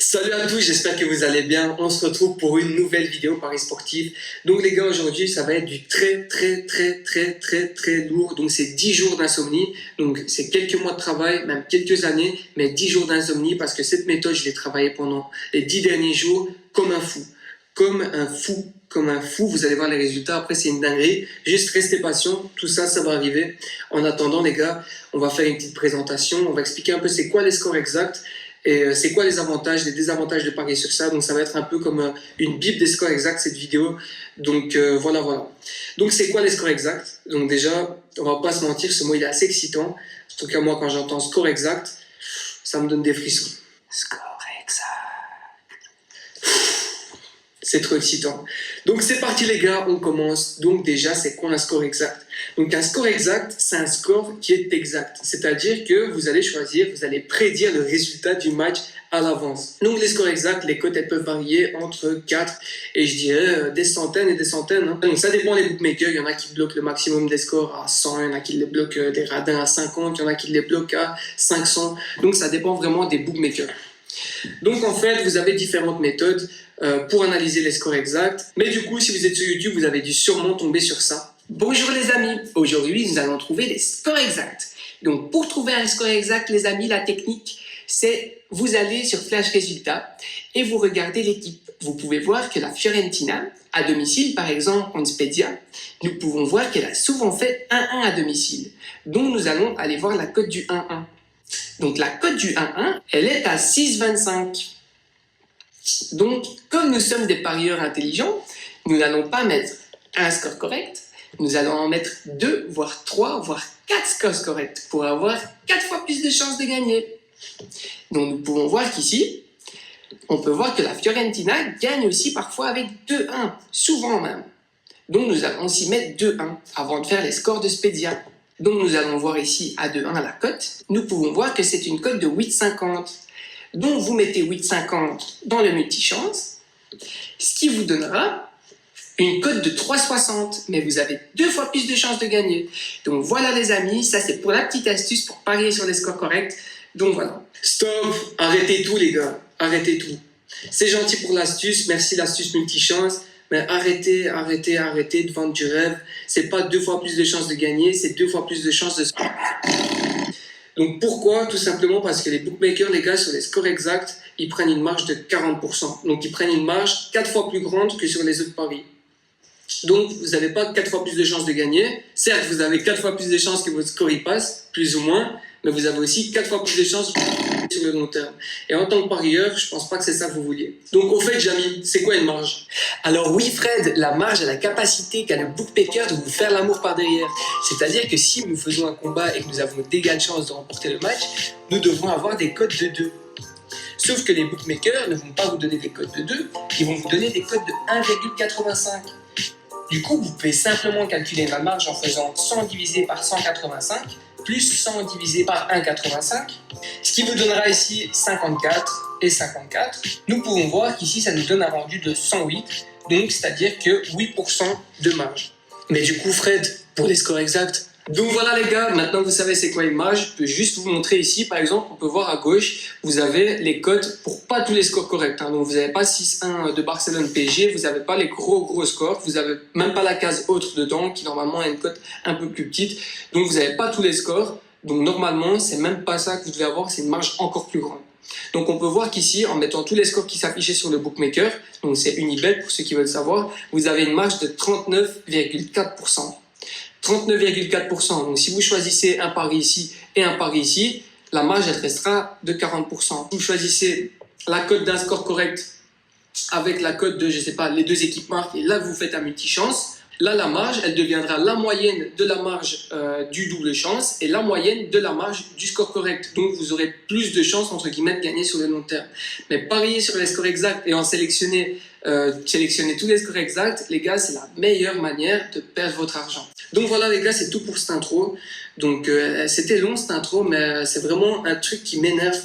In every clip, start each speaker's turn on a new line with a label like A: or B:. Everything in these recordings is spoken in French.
A: Salut à tous, j'espère que vous allez bien. On se retrouve pour une nouvelle vidéo Paris Sportif. Donc les gars, aujourd'hui, ça va être du très lourd. Donc c'est 10 jours d'insomnie. Donc c'est quelques mois de travail, même quelques années, mais 10 jours d'insomnie parce que cette méthode, je l'ai travaillée pendant les 10 derniers jours comme un fou. Comme un fou, vous allez voir les résultats. Après, c'est une dinguerie. Juste restez patient, tout ça, ça va arriver. En attendant, les gars, on va faire une petite présentation. On va expliquer un peu c'est quoi les scores exacts. Et c'est quoi les avantages, les désavantages de parier sur ça. Donc ça va être un peu comme une bible des scores exacts cette vidéo. Donc voilà. Donc c'est quoi les scores exacts? Donc déjà, on va pas se mentir, ce mot il est assez excitant. En tout cas moi quand j'entends score exact, ça me donne des frissons. Score exact. C'est trop excitant. Donc c'est parti les gars, on commence. Donc déjà, c'est quoi un score exact? Donc un score exact, c'est un score qui est exact. C'est-à-dire que vous allez choisir, vous allez prédire le résultat du match à l'avance. Donc les scores exacts, les cotes, elles peuvent varier entre 4 et je dirais des centaines et des centaines. Hein. Donc ça dépend des bookmakers. Il y en a qui bloquent le maximum des scores à 100, il y en a qui les bloquent des radins à 50, il y en a qui les bloquent à 500. Donc ça dépend vraiment des bookmakers. Donc en fait, vous avez différentes méthodes pour analyser les scores exacts. Mais du coup, si vous êtes sur YouTube, vous avez dû sûrement tomber sur ça. Bonjour les amis, aujourd'hui nous allons trouver les scores exacts. Donc pour trouver un score exact, les amis, la technique, c'est vous allez sur Flash Résultats et vous regardez l'équipe. Vous pouvez voir que la Fiorentina, à domicile par exemple en Spedia, nous pouvons voir qu'elle a souvent fait 1-1 à domicile. Donc nous allons aller voir la cote du 1-1. Donc la cote du 1-1, elle est à 6,25. Donc, comme nous sommes des parieurs intelligents, nous n'allons pas mettre un score correct, nous allons en mettre 2, voire 3, voire 4 scores corrects pour avoir 4 fois plus de chances de gagner. Donc, nous pouvons voir qu'ici, on peut voir que la Fiorentina gagne aussi parfois avec 2-1, souvent même. Donc, nous allons aussi mettre 2-1 avant de faire les scores de Spedia. Donc, nous allons voir ici à 2-1 la cote. Nous pouvons voir que c'est une cote de 8,50. Donc, vous mettez 8,50 dans le multichance, ce qui vous donnera une cote de 3,60. Mais vous avez 2 fois plus de chances de gagner. Donc, voilà les amis, ça c'est pour la petite astuce pour parier sur les scores corrects. Donc, voilà. Stop, arrêtez tout les gars, arrêtez tout. C'est gentil pour l'astuce, merci l'astuce multichance. Mais arrêtez de vendre du rêve. C'est pas 2 fois plus de chances de gagner, c'est 2 fois plus de chances de... Donc pourquoi? Tout simplement parce que les bookmakers, les gars, sur les scores exacts, ils prennent une marge de 40%. Donc ils prennent une marge 4 fois plus grande que sur les autres paris. Donc vous n'avez pas 4 fois plus de chances de gagner. Certes, vous avez 4 fois plus de chances que votre score y passe, plus ou moins, mais vous avez aussi 4 fois plus de chances sur le long terme. Et en tant que parieur, je pense pas que c'est ça que vous vouliez. Donc au fait, Jamy, c'est quoi une marge?
B: Alors oui Fred, la marge a la capacité qu'a le bookmaker de vous faire l'amour par derrière. C'est-à-dire que si nous faisons un combat et que nous avons d'égales chances de remporter le match, nous devons avoir des cotes de 2. Sauf que les bookmakers ne vont pas vous donner des cotes de 2, ils vont vous donner des cotes de 1,85. Du coup, vous pouvez simplement calculer la marge en faisant 100 divisé par 185 plus 100 divisé par 1,85, ce qui vous donnera ici 54 et 54. Nous pouvons voir qu'ici, ça nous donne un rendu de 108, donc c'est-à-dire que 8% de marge.
A: Mais du coup, Fred, pour les scores exacts, donc voilà les gars, maintenant vous savez c'est quoi une marge. Je peux juste vous montrer ici, par exemple, on peut voir à gauche, vous avez les cotes pour pas tous les scores corrects. Hein. Donc vous n'avez pas 6-1 de Barcelone PSG, vous n'avez pas les gros scores, vous n'avez même pas la case autre dedans qui normalement a une cote un peu plus petite. Donc vous n'avez pas tous les scores, donc normalement c'est même pas ça que vous devez avoir, c'est une marge encore plus grande. Donc on peut voir qu'ici, en mettant tous les scores qui s'affichaient sur le bookmaker, donc c'est Unibet pour ceux qui veulent savoir, vous avez une marge de 39,4%. 39,4%. Donc si vous choisissez un pari ici et un pari ici, la marge elle restera de 40%. Vous choisissez la cote d'un score correct avec la cote de, je sais pas, les deux équipes marquent et là vous faites un multichance. Là la marge elle deviendra la moyenne de la marge du double chance et la moyenne de la marge du score correct. Donc vous aurez plus de chances entre guillemets de gagner sur le long terme. Mais parier sur les scores exacts et en sélectionner tous les scores exacts, les gars, c'est la meilleure manière de perdre votre argent. Donc voilà les gars, c'est tout pour cette intro. Donc c'était long cette intro, mais c'est vraiment un truc qui m'énerve.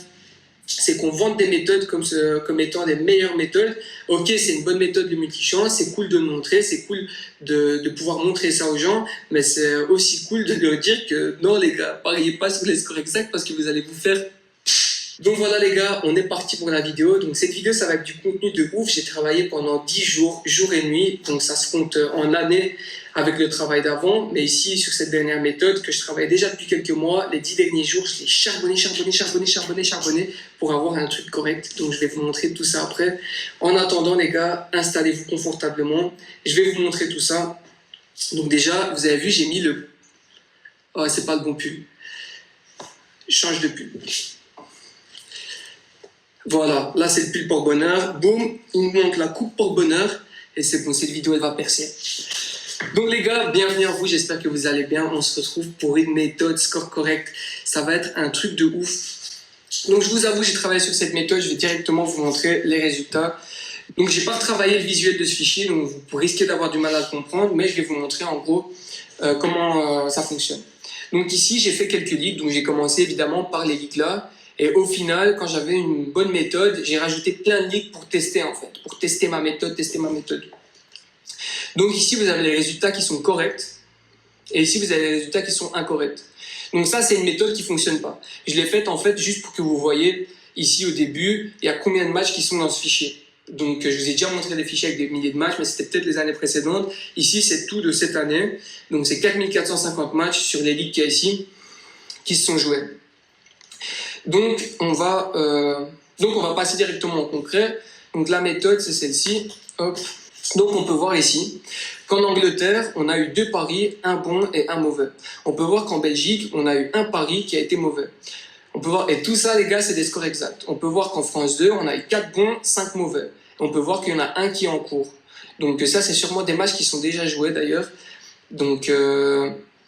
A: C'est qu'on vende des méthodes comme étant les meilleures méthodes. Ok, c'est une bonne méthode de multichance, c'est cool de le montrer, c'est cool de pouvoir montrer ça aux gens, mais c'est aussi cool de leur dire que non les gars, pariez pas sur les scores exacts parce que vous allez vous faire Donc voilà les gars, on est parti pour la vidéo. Donc cette vidéo, ça va être du contenu de ouf. J'ai travaillé pendant 10 jours, jour et nuit. Donc ça se compte en années avec le travail d'avant. Mais ici, sur cette dernière méthode que je travaille déjà depuis quelques mois, les 10 derniers jours, je l'ai charbonné pour avoir un truc correct. Donc je vais vous montrer tout ça après. En attendant les gars, installez-vous confortablement. Je vais vous montrer tout ça. Donc déjà, vous avez vu, j'ai mis le... Oh, c'est pas le bon pull. Je change de pull. Voilà, là c'est le pull porte-bonheur. Boum, il me manque la coupe porte-bonheur. Et c'est bon, cette vidéo elle va percer. Donc les gars, bienvenue à vous, j'espère que vous allez bien. On se retrouve pour une méthode score correct. Ça va être un truc de ouf. Donc je vous avoue, j'ai travaillé sur cette méthode. Je vais directement vous montrer les résultats. Donc j'ai pas retravaillé le visuel de ce fichier, donc vous risquez d'avoir du mal à le comprendre. Mais je vais vous montrer en gros comment ça fonctionne. Donc ici, j'ai fait quelques ligues. Donc j'ai commencé évidemment par les ligues là. Et au final, quand j'avais une bonne méthode, j'ai rajouté plein de ligues pour tester en fait, pour tester ma méthode, Donc ici, vous avez les résultats qui sont corrects, et ici, vous avez les résultats qui sont incorrects. Donc ça, c'est une méthode qui fonctionne pas. Je l'ai faite en fait juste pour que vous voyez ici au début, il y a combien de matchs qui sont dans ce fichier. Donc je vous ai déjà montré des fichiers avec des milliers de matchs, mais c'était peut-être les années précédentes. Ici, c'est tout de cette année. Donc c'est 4450 matchs sur les ligues qu'il y a ici qui se sont joués. Donc on va passer directement au concret. Donc la méthode c'est celle-ci. Hop. Donc on peut voir ici qu'en Angleterre on a eu 2 paris, un bon et un mauvais. On peut voir qu'en Belgique on a eu un pari qui a été mauvais. On peut voir, et tout ça les gars c'est des scores exacts. On peut voir qu'en France 2 on a eu 4 bons, 5 mauvais. On peut voir qu'il y en a un qui est en cours. Donc ça c'est sûrement des matchs qui sont déjà joués d'ailleurs. Donc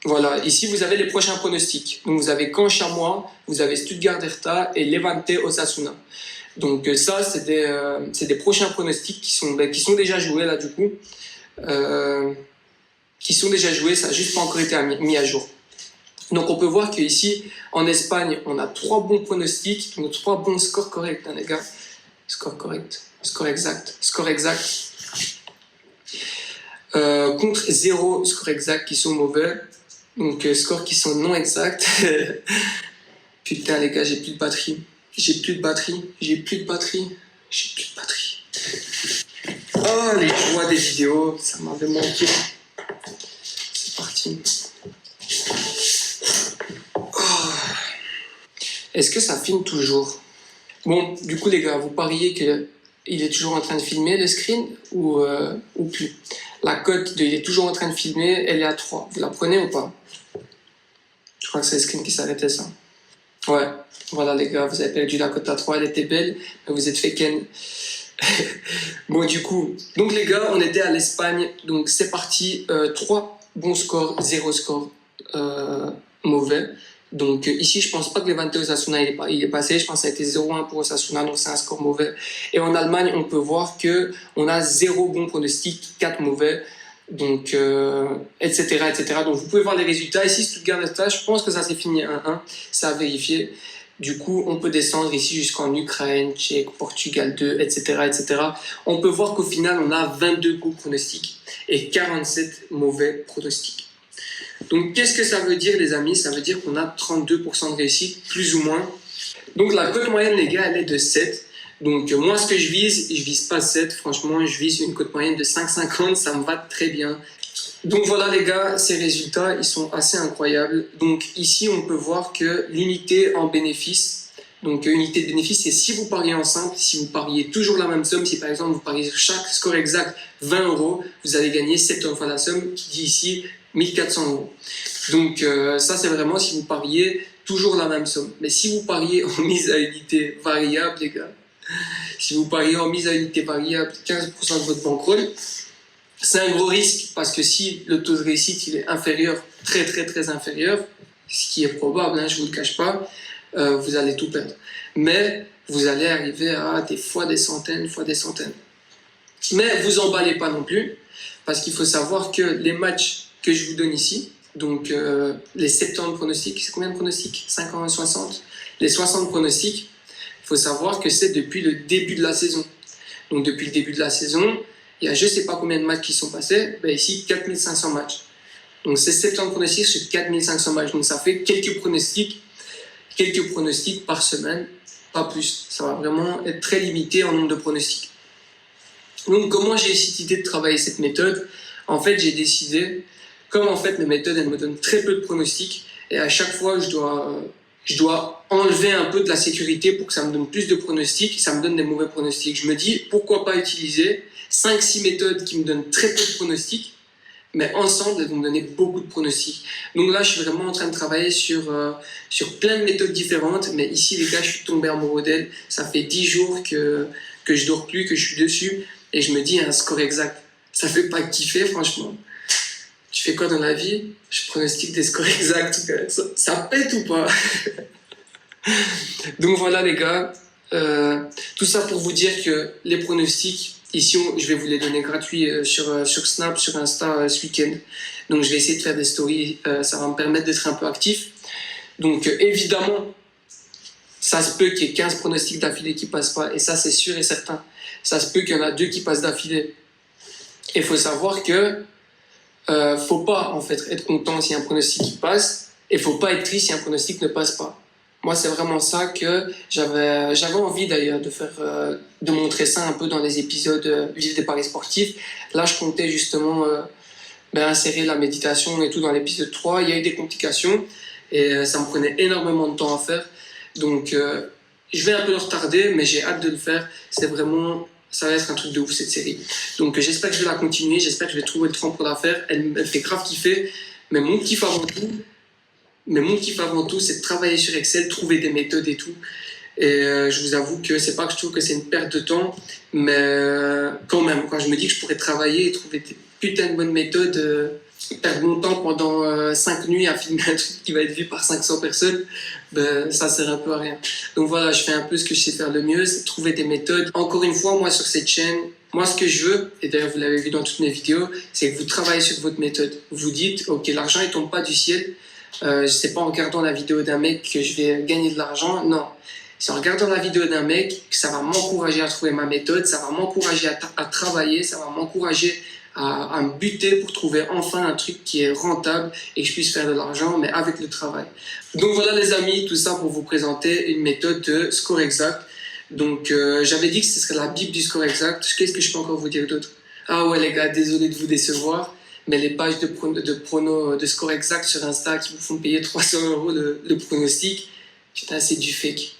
A: voilà, ici vous avez les prochains pronostics. Donc vous avez Caen Chamois, vous avez Stuttgart Hertha et Levante Osasuna. Donc ça c'est des prochains pronostics qui sont déjà joués là du coup. Qui sont déjà joués, ça n'a juste pas encore été mis à jour. Donc on peut voir qu'ici en Espagne on a 3 bons pronostics, donc 3 bons scores corrects hein, les gars. Score correct, score exact. Contre 0 score exact qui sont mauvais. Donc scores qui sont non exacts. Putain les gars, j'ai plus de batterie. Oh les joies des vidéos, ça m'avait manqué. C'est parti. Oh. Est-ce que ça filme toujours? Bon, du coup les gars, vous pariez qu'il est toujours en train de filmer le screen ou plus? La cote de il est toujours en train de filmer, elle est à 3. Vous la prenez ou pas? Je crois que c'est le screen qui s'arrêtait ça. Ouais, voilà les gars, vous avez perdu la cote à 3, elle était belle, mais vous êtes fait ken. Bon du coup, donc les gars, on était à l'Espagne, donc c'est parti, 3 bons scores, 0 score mauvais. Donc ici, je pense pas que Levante Osasuna il est passé, je pense que ça a été 0-1 pour Osasuna, donc c'est un score mauvais. Et en Allemagne, on peut voir que on a 0 bon pronostic, 4 mauvais. Donc, etc. Donc, vous pouvez voir les résultats. Ici, Stuttgart Hertha, je pense que ça s'est fini 1-1. Ça a vérifié. Du coup, on peut descendre ici jusqu'en Ukraine, Tchèque, Portugal 2, etc. On peut voir qu'au final, on a 22 bons pronostics et 47 mauvais pronostics. Donc, qu'est-ce que ça veut dire, les amis? Ça veut dire qu'on a 32% de réussite, plus ou moins. Donc, la cote moyenne, les gars, elle est de 7. Donc moi ce que je vise pas 7, franchement je vise une cote moyenne de 5,50, ça me va très bien. Donc voilà les gars, ces résultats ils sont assez incroyables. Donc ici on peut voir que l'unité en bénéfice, donc unité de bénéfice c'est si vous pariez en simple, si vous pariez toujours la même somme, si par exemple vous pariez sur chaque score exact 20 €, vous allez gagner 70 fois la somme qui dit ici 1400 €. Donc ça c'est vraiment si vous pariez toujours la même somme. Mais si vous pariez en mise à unité variable les gars, si vous pariez en mise à unité variable 15% de votre bankroll, c'est un gros risque parce que si le taux de réussite il est inférieur, très inférieur, ce qui est probable, hein, je ne vous le cache pas, vous allez tout perdre. Mais vous allez arriver à des centaines. Mais vous emballez pas non plus parce qu'il faut savoir que les matchs que je vous donne ici, donc les 70 pronostics, c'est combien de pronostics? 50, 60? Les 60 pronostics, il faut savoir que c'est depuis le début de la saison. Donc depuis le début de la saison, il y a je ne sais pas combien de matchs qui sont passés, ben ici 4500 matchs. Donc c'est 70 pronostics sur 4500 matchs. Donc ça fait quelques pronostics par semaine. pas plus. Ça va vraiment être très limité en nombre de pronostics. Donc, comment j'ai eu cette idée de travailler cette méthode? En fait, j'ai décidé, comme en fait mes méthodes, elles me donnent très peu de pronostics, et à chaque fois, je dois enlever un peu de la sécurité pour que ça me donne plus de pronostics, ça me donne des mauvais pronostics. Je me dis, pourquoi pas utiliser 5-6 méthodes qui me donnent très peu de pronostics, mais ensemble, elles vont me donner beaucoup de pronostics. Donc là, je suis vraiment en train de travailler sur plein de méthodes différentes, mais ici, les gars, je suis tombé amoureux d'elles. Ça fait 10 jours que je dors plus, que je suis dessus, et je me dis, un score exact. Ça fait pas kiffer, franchement. Tu fais quoi dans la vie? Je pronostique des scores exacts. Ça pète ou pas? Donc voilà les gars, tout ça pour vous dire que les pronostics, ici je vais vous les donner gratuits sur Snap, sur Insta ce week-end. Donc je vais essayer de faire des stories, ça va me permettre d'être un peu actif. Donc évidemment, ça se peut qu'il y ait 15 pronostics d'affilée qui passent pas, et ça c'est sûr et certain. Ça se peut qu'il y en a 2 qui passent d'affilée. Et il faut savoir que faut pas en fait être content si un pronostic qui passe, et faut pas être triste si un pronostic ne passe pas. Moi, c'est vraiment ça que j'avais envie d'ailleurs de faire, de montrer ça un peu dans les épisodes Vivre des paris sportifs. Là, je comptais justement insérer la méditation et tout dans l'épisode 3. Il y a eu des complications et ça me prenait énormément de temps à faire. Donc, je vais un peu le retarder, mais j'ai hâte de le faire. C'est vraiment, ça va être un truc de ouf cette série. Donc, j'espère que je vais la continuer. J'espère que je vais trouver le temps pour la faire. Elle me fait grave kiffer. Mais mon kiff avant tout, c'est de travailler sur Excel, trouver des méthodes et tout. Et je vous avoue que c'est pas que je trouve que c'est une perte de temps, mais quand même, quand je me dis que je pourrais travailler et trouver des putains de bonnes méthodes, perdre mon temps pendant 5 nuits à filmer un truc qui va être vu par 500 personnes, ça sert un peu à rien. Donc voilà, je fais un peu ce que je sais faire le mieux, c'est trouver des méthodes. Encore une fois, moi sur cette chaîne, moi ce que je veux, et d'ailleurs vous l'avez vu dans toutes mes vidéos, c'est que vous travaillez sur votre méthode. Vous dites, ok, l'argent il tombe pas du ciel. C'est pas en regardant la vidéo d'un mec que je vais gagner de l'argent, non. C'est en regardant la vidéo d'un mec que ça va m'encourager à trouver ma méthode, ça va m'encourager à travailler, ça va m'encourager à me buter pour trouver enfin un truc qui est rentable et que je puisse faire de l'argent, mais avec le travail. Donc voilà les amis, tout ça pour vous présenter une méthode de score exact. Donc j'avais dit que ce serait la bible du score exact. Qu'est-ce que je peux encore vous dire d'autre? Ah ouais les gars, désolé de vous décevoir. Mais les pages de score exact sur Insta qui vous font payer 300 € le pronostic, putain, c'est du fake.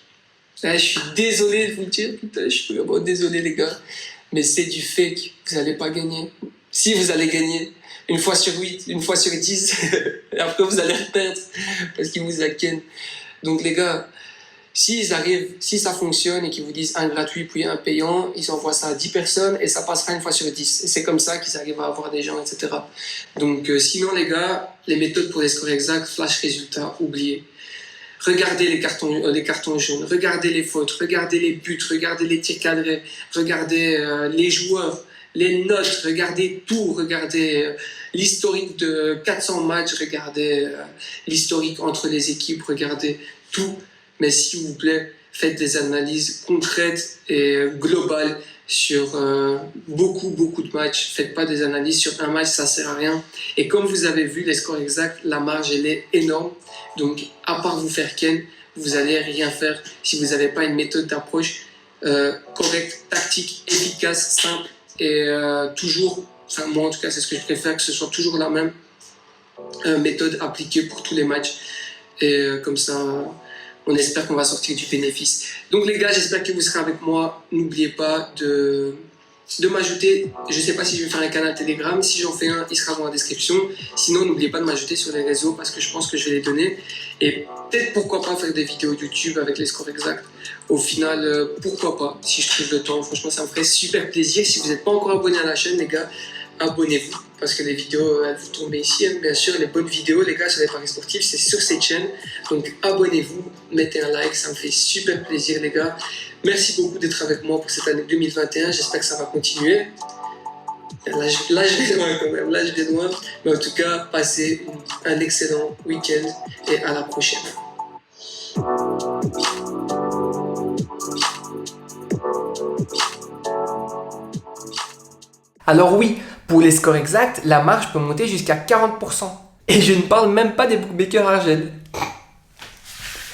A: Là, je suis désolé de vous le dire, putain, je suis vraiment désolé, les gars, mais c'est du fake. Vous n'allez pas gagner. Si, vous allez gagner. Une fois sur 8, une fois sur 10, et après vous allez perdre parce qu'ils vous hackent. Donc, les gars, si ça fonctionne et qu'ils vous disent un gratuit puis un payant, ils envoient ça à 10 personnes et ça passera une fois sur 10. Et c'est comme ça qu'ils arrivent à avoir des gens, etc. Donc sinon les gars, les méthodes pour les scores exacts, flash résultat, oubliez. Regardez les cartons jaunes, regardez les fautes, regardez les buts, regardez les tirs cadrés, regardez les joueurs, les notes, regardez tout, regardez l'historique de 400 matchs, regardez l'historique entre les équipes, regardez tout. Mais s'il vous plaît, faites des analyses concrètes et globales sur beaucoup de matchs. Faites pas des analyses sur un match, ça sert à rien. Et comme vous avez vu, les scores exacts, la marge, elle est énorme. Donc, à part vous faire ken, vous allez rien faire si vous n'avez pas une méthode d'approche correcte, tactique, efficace, simple et toujours, enfin moi en tout cas, c'est ce que je préfère, que ce soit toujours la même méthode appliquée pour tous les matchs. Et comme ça, on espère qu'on va sortir du bénéfice. Donc les gars, j'espère que vous serez avec moi. N'oubliez pas de m'ajouter. Je ne sais pas si je vais faire un canal Telegram. Si j'en fais un, il sera dans la description. Sinon, n'oubliez pas de m'ajouter sur les réseaux parce que je pense que je vais les donner. Et peut-être pourquoi pas faire des vidéos YouTube avec les scores exacts. Au final, pourquoi pas, si je trouve le temps. Franchement, ça me ferait super plaisir. Si vous n'êtes pas encore abonné à la chaîne, les gars, abonnez-vous. Parce que les vidéos, elles vous tombent ici. Bien sûr, les bonnes vidéos, les gars, sur les paris sportifs, c'est sur cette chaîne. Donc, abonnez-vous, mettez un like, ça me fait super plaisir, les gars. Merci beaucoup d'être avec moi pour cette année 2021. J'espère que ça va continuer. Là, je vais loin quand même. Là, je vais loin. Mais en tout cas, passez un excellent week-end et à la prochaine.
B: Alors oui, pour les scores exacts, la marge peut monter jusqu'à 40%. Et je ne parle même pas des bookmakers Argel.